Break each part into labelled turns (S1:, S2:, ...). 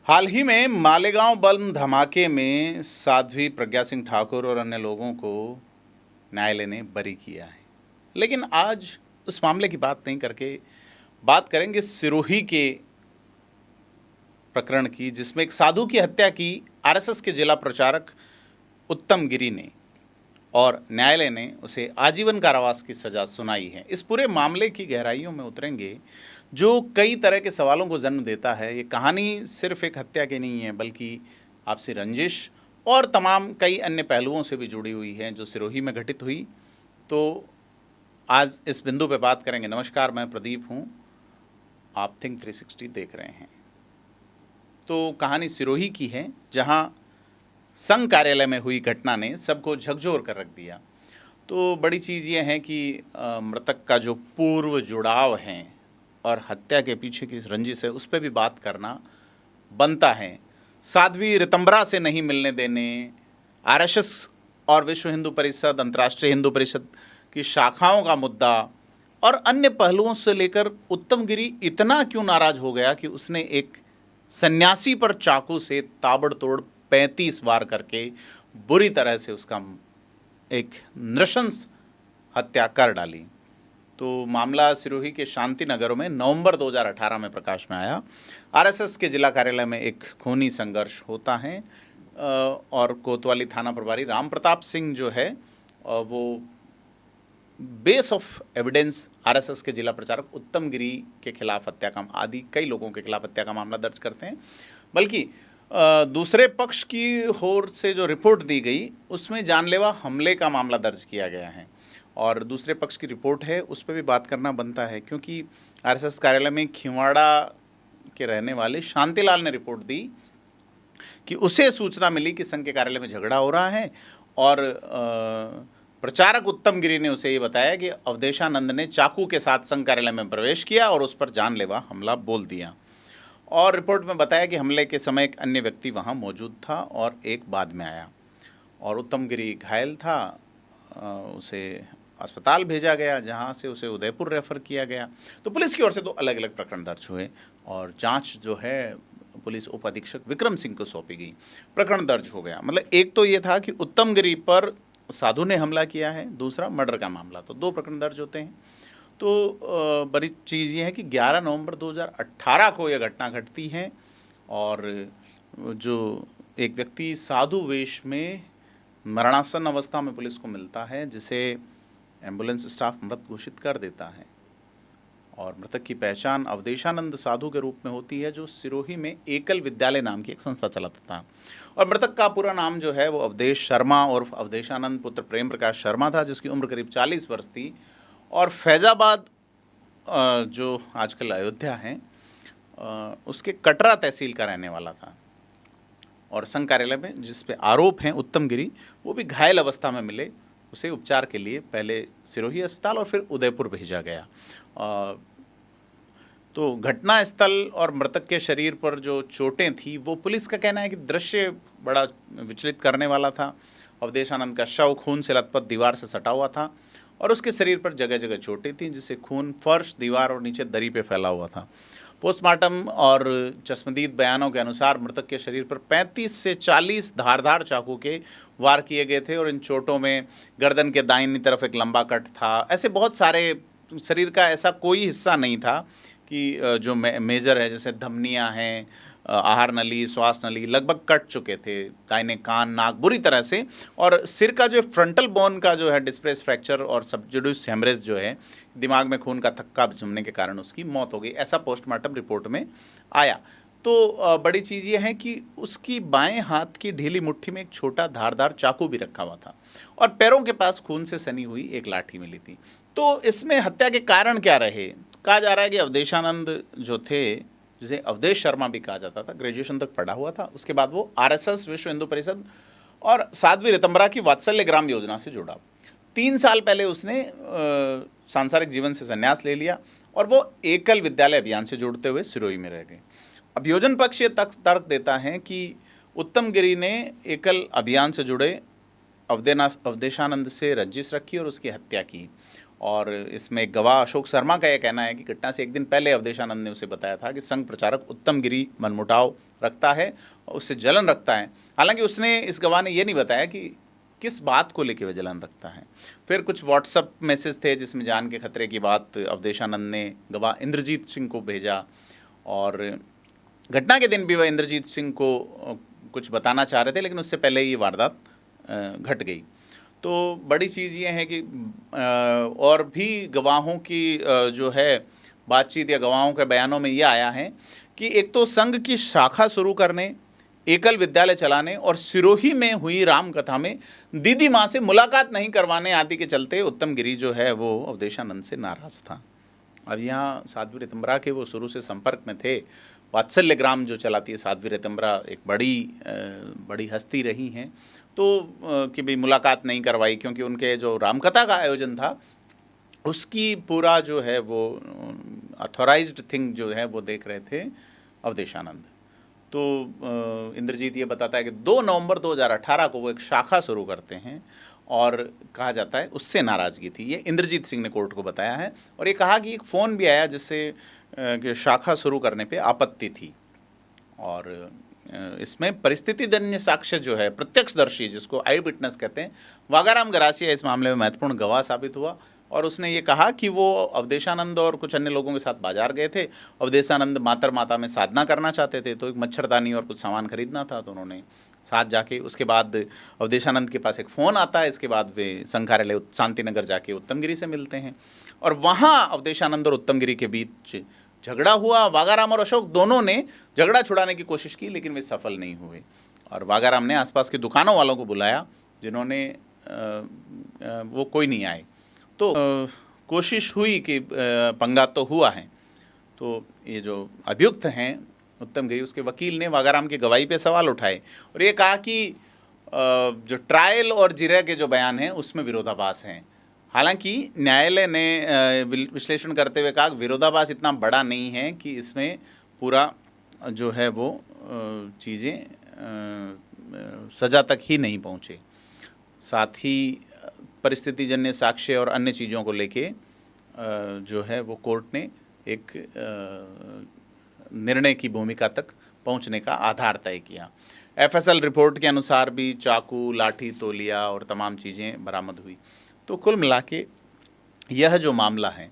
S1: हाल ही में मालेगांव बम धमाके में साध्वी प्रज्ञा सिंह ठाकुर और अन्य लोगों को न्यायालय ने बरी किया है। लेकिन आज उस मामले की बात नहीं करके बात करेंगे सिरोही के प्रकरण की, जिसमें एक साधु की हत्या की आरएसएस के जिला प्रचारक उत्तम गिरी ने, और न्यायालय ने उसे आजीवन कारावास की सज़ा सुनाई है। इस पूरे मामले की गहराइयों में उतरेंगे, जो कई तरह के सवालों को जन्म देता है। ये कहानी सिर्फ एक हत्या की नहीं है, बल्कि आपसी रंजिश और तमाम कई अन्य पहलुओं से भी जुड़ी हुई है, जो सिरोही में घटित हुई। तो आज इस बिंदु पे बात करेंगे। नमस्कार, मैं प्रदीप हूँ, आप थिंक 360 देख रहे हैं। तो कहानी सिरोही की है, जहाँ संघ कार्यालय में हुई घटना ने सबको झकझोर कर रख दिया। तो बड़ी चीज़ ये है कि मृतक का जो पूर्व जुड़ाव है और हत्या के पीछे की रंजिश है, उस पर भी बात करना बनता है। साध्वी रितंबरा से नहीं मिलने देने, आरएसएस और विश्व हिंदू परिषद, अंतर्राष्ट्रीय हिंदू परिषद की शाखाओं का मुद्दा और अन्य पहलुओं से लेकर उत्तम गिरी इतना क्यों नाराज हो गया कि उसने एक सन्यासी पर चाकू से ताबड़तोड़ 35 वार करके बुरी तरह से उसका एक नृशंस हत्या कर डाली। तो मामला सिरोही के शांति नगरों में नवंबर 2018 में प्रकाश में आया। आरएसएस के जिला कार्यालय में एक खूनी संघर्ष होता है और कोतवाली थाना प्रभारी राम प्रताप सिंह जो है वो बेस ऑफ एविडेंस आरएसएस के जिला प्रचारक उत्तम गिरी के खिलाफ हत्या का आदि कई लोगों के खिलाफ हत्या का मामला दर्ज करते हैं। बल्कि दूसरे पक्ष की ओर से जो रिपोर्ट दी गई, उसमें जानलेवा हमले का मामला दर्ज किया गया है। और दूसरे पक्ष की रिपोर्ट है, उस पर भी बात करना बनता है, क्योंकि आरएसएस कार्यालय में खिंवाड़ा के रहने वाले शांतिलाल ने रिपोर्ट दी कि उसे सूचना मिली कि संघ के कार्यालय में झगड़ा हो रहा है, और प्रचारक उत्तम गिरी ने उसे ये बताया कि अवधेशानंद ने चाकू के साथ संघ कार्यालय में प्रवेश किया और उस पर जानलेवा हमला बोल दिया। और रिपोर्ट में बताया कि हमले के समय एक अन्य व्यक्ति वहां मौजूद था और एक बाद में आया, और उत्तम गिरी घायल था। उसे अस्पताल भेजा गया, जहां से उसे उदयपुर रेफर किया गया। तो पुलिस की ओर से 2 अलग अलग प्रकरण दर्ज हुए और जांच जो है पुलिस उप अधीक्षक विक्रम सिंह को सौंपी गई। प्रकरण दर्ज हो गया। मतलब एक तो ये था कि उत्तम गिरी पर साधु ने हमला किया है, दूसरा मर्डर का मामला, तो 2 प्रकरण दर्ज होते हैं। तो बड़ी चीज़ ये है कि 11 नवंबर 2018 को यह घटना घटती है, और जो एक व्यक्ति साधु वेश में मरणासन अवस्था में पुलिस को मिलता है, जिसे एम्बुलेंस स्टाफ मृत घोषित कर देता है। और मृतक की पहचान अवधेशानंद साधु के रूप में होती है, जो सिरोही में एकल विद्यालय नाम की एक संस्था चलाता था। और मृतक का पूरा नाम जो है वो अवधेश शर्मा और अवधेशानंद पुत्र प्रेम प्रकाश शर्मा था, जिसकी उम्र करीब 40 वर्ष थी, और फैज़ाबाद जो आजकल अयोध्या है उसके कटरा तहसील का रहने वाला था। और संघ कार्यालय में जिस पे आरोप हैं उत्तम गिरी, वो भी घायल अवस्था में मिले। उसे उपचार के लिए पहले सिरोही अस्पताल और फिर उदयपुर भेजा गया। तो घटना स्थल और मृतक के शरीर पर जो चोटें थी, वो पुलिस का कहना है कि दृश्य बड़ा विचलित करने वाला था। अवधेशानंद का शव खून से लथपथ दीवार से सटा हुआ था, और उसके शरीर पर जगह जगह चोटें थीं, जिससे खून फर्श, दीवार और नीचे दरी पे फैला हुआ था। पोस्टमार्टम और चश्मदीद बयानों के अनुसार मृतक के शरीर पर 35 से 40 धारदार चाकू के वार किए गए थे, और इन चोटों में गर्दन के दाहिनी तरफ एक लंबा कट था। ऐसे बहुत सारे शरीर का ऐसा कोई हिस्सा नहीं था कि जो मेजर है, जैसे धमनियाँ हैं, आहार नली, श्वास नली लगभग कट चुके थे, दाहिने कान, नाक बुरी तरह से, और सिर का जो फ्रंटल बोन का जो है डिस्प्रेस फ्रैक्चर और सबजुडियस हेमरेज जो है, दिमाग में खून का थक्का जमने के कारण उसकी मौत हो गई, ऐसा पोस्टमार्टम रिपोर्ट में आया। तो बड़ी चीज़ ये है कि उसकी बाएं हाथ की ढीली मुट्ठी में एक छोटा धारदार चाकू भी रखा हुआ था, और पैरों के पास खून से सनी हुई एक लाठी मिली थी। तो इसमें हत्या के कारण क्या रहे? कहा जा रहा है कि अवधेशानंद जो थे, जिसे अवधेश शर्मा भी कहा जाता था, ग्रेजुएशन तक पढ़ा हुआ था। उसके बाद वो आरएसएस, विश्व हिंदू परिषद और साध्वी रितंबरा की वात्सल्य ग्राम योजना से जुड़ा। 3 साल पहले उसने सांसारिक जीवन से संन्यास ले लिया, और वो एकल विद्यालय अभियान से जुड़ते हुए सिरोही में रह गए। अभियोजन पक्ष ये तर्क देता है कि उत्तम गिरी ने एकल अभियान से जुड़े अवधेशानंद से रंजिश रखी और उसकी हत्या की, और इसमें एक गवाह अशोक शर्मा का यह कहना है कि घटना से एक दिन पहले अवधेशानंद ने उसे बताया था कि संघ प्रचारक उत्तम गिरी मनमुटाव रखता है और उससे जलन रखता है। हालांकि उसने, इस गवाह ने यह नहीं बताया कि किस बात को लेकर वह जलन रखता है। फिर कुछ व्हाट्सएप मैसेज थे जिसमें जान के खतरे की बात अवधेशानंद ने गवाह इंद्रजीत सिंह को भेजा, और घटना के दिन भी वह इंद्रजीत सिंह को कुछ बताना चाह रहे थे, लेकिन उससे पहले ही ये वारदात घट गई। तो बड़ी चीज़ ये है कि और भी गवाहों की जो है बातचीत या गवाहों के बयानों में ये आया है कि एक तो संघ की शाखा शुरू करने, एकल विद्यालय चलाने और सिरोही में हुई राम कथा में दीदी माँ से मुलाकात नहीं करवाने आदि के चलते उत्तम गिरी जो है वो अवधेशानंद से नाराज था। अब यहाँ साध्वी रितंबरा के वो शुरू से संपर्क में थे। वात्सल्य ग्राम जो चलाती है साध्वी रितंबरा, एक बड़ी हस्ती रही हैं, तो कि भाई मुलाकात नहीं करवाई क्योंकि उनके जो रामकथा का आयोजन था उसकी पूरा जो है वो अथॉराइज्ड थिंग जो है वो देख रहे थे अवधेशानंद। तो इंद्रजीत ये बताता है कि 2 नवंबर 2018 को वो एक शाखा शुरू करते हैं और कहा जाता है उससे नाराज़गी थी। ये इंद्रजीत सिंह ने कोर्ट को बताया है। और ये कहा कि एक फ़ोन भी आया जिससे कि शाखा शुरू करने पे आपत्ति थी। और इसमें परिस्थितिजन्य साक्ष्य जो है, प्रत्यक्षदर्शी जिसको आई विटनेस कहते हैं, वागाराम गरासिया इस मामले में महत्वपूर्ण गवाह साबित हुआ। और उसने ये कहा कि वो अवधेशानंद और कुछ अन्य लोगों के साथ बाजार गए थे। अवधेशानंद मातर माता में साधना करना चाहते थे, तो एक मच्छरदानी और कुछ सामान खरीदना था, तो उन्होंने साथ जाके, उसके बाद अवधेशानंद के पास एक फ़ोन आता है। इसके बाद वे संघ कार्यालय शांतिनगर जाके उत्तम गिरी से मिलते हैं और वहाँ अवधेशानंद और उत्तम गिरी के बीच झगड़ा हुआ। वागाराम और अशोक दोनों ने झगड़ा छुड़ाने की कोशिश की, लेकिन वे सफल नहीं हुए। और वागाराम ने आसपास के दुकानों वालों को बुलाया, जिन्होंने वो कोई नहीं आए। तो कोशिश हुई कि पंगा तो हुआ है। तो ये जो अभियुक्त हैं उत्तम गिरी, उसके वकील ने वागाराम की गवाही पे सवाल उठाए और ये कहा कि जो ट्रायल और जिरह के जो बयान हैं उसमें विरोधाभास हैं। हालांकि न्यायालय ने विश्लेषण करते हुए कहा विरोधाभास इतना बड़ा नहीं है कि इसमें पूरा जो है वो चीज़ें सज़ा तक ही नहीं पहुँचे। साथ ही परिस्थितिजन्य साक्ष्य और अन्य चीज़ों को लेके जो है वो कोर्ट ने एक निर्णय की भूमिका तक पहुंचने का आधार तय किया। एफएसएल रिपोर्ट के अनुसार भी चाकू, लाठी, तौलिया और तमाम चीज़ें बरामद हुई। तो कुल मिला के यह जो मामला है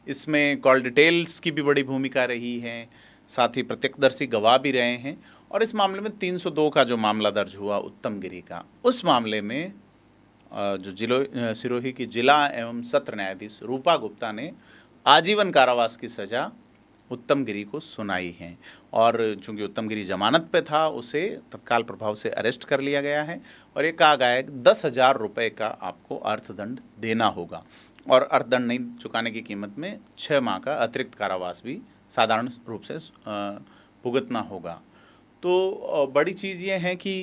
S1: इसमें कॉल डिटेल्स की भी बड़ी भूमिका रही है, साथ ही प्रत्यक्षदर्शी गवाह भी रहे हैं। और इस मामले में 302 का जो मामला दर्ज हुआ उत्तम गिरी का, उस मामले में जो सिरोही की जिला एवं सत्र न्यायाधीश रूपा गुप्ता ने आजीवन कारावास की सज़ा उत्तम गिरी को सुनाई है। और चूंकि उत्तम गिरी जमानत पे था, उसे तत्काल प्रभाव से अरेस्ट कर लिया गया है और ये कहा गया है 10,000 रुपये का आपको अर्थदंड देना होगा। और अर्थदंड नहीं चुकाने की कीमत में 6 माह का अतिरिक्त कारावास भी साधारण रूप से भुगतना होगा। तो बड़ी चीज़ ये है कि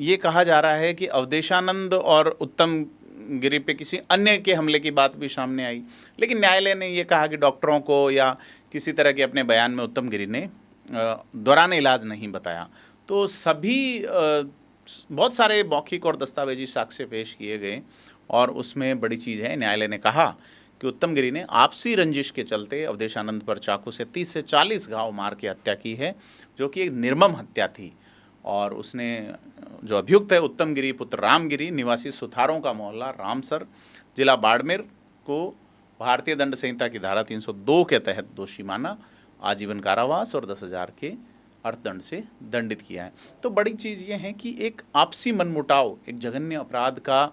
S1: ये कहा जा रहा है कि अवधेशानंद और उत्तम गिरी पे किसी अन्य के हमले की बात भी सामने आई, लेकिन न्यायालय ने ये कहा कि डॉक्टरों को या किसी तरह के अपने बयान में उत्तम गिरी ने दौरान इलाज नहीं बताया। तो सभी बहुत सारे मौखिक और दस्तावेजी साक्ष्य पेश किए गए और उसमें बड़ी चीज़ है, न्यायालय ने कहा कि उत्तम गिरी ने आपसी रंजिश के चलते अवधेशानंद पर चाकू से 30 से 40 घाव मार के हत्या की है, जो कि एक निर्मम हत्या थी। और उसने, जो अभियुक्त है उत्तम गिरी पुत्र राम गिरी, निवासी सुथारों का मोहल्ला रामसर, जिला बाड़मेर, को भारतीय दंड संहिता की धारा 302 के तहत दोषी माना, आजीवन कारावास और 10,000 के अर्थदंड से दंडित किया है। तो बड़ी चीज़ ये है कि एक आपसी मनमुटाव एक जघन्य अपराध का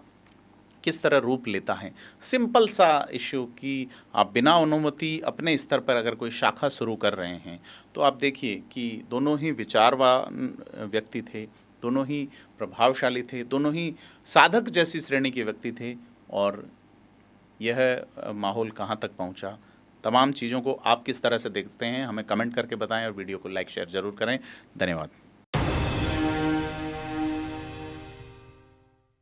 S1: किस तरह रूप लेता है। सिंपल सा इश्यू कि आप बिना अनुमति अपने स्तर पर अगर कोई शाखा शुरू कर रहे हैं, तो आप देखिए कि दोनों ही विचारवान व्यक्ति थे, दोनों ही प्रभावशाली थे, दोनों ही साधक जैसी श्रेणी के व्यक्ति थे। और यह माहौल कहाँ तक पहुँचा, तमाम चीज़ों को आप किस तरह से देखते हैं, हमें कमेंट करके बताएं और वीडियो को लाइक शेयर ज़रूर करें। धन्यवाद।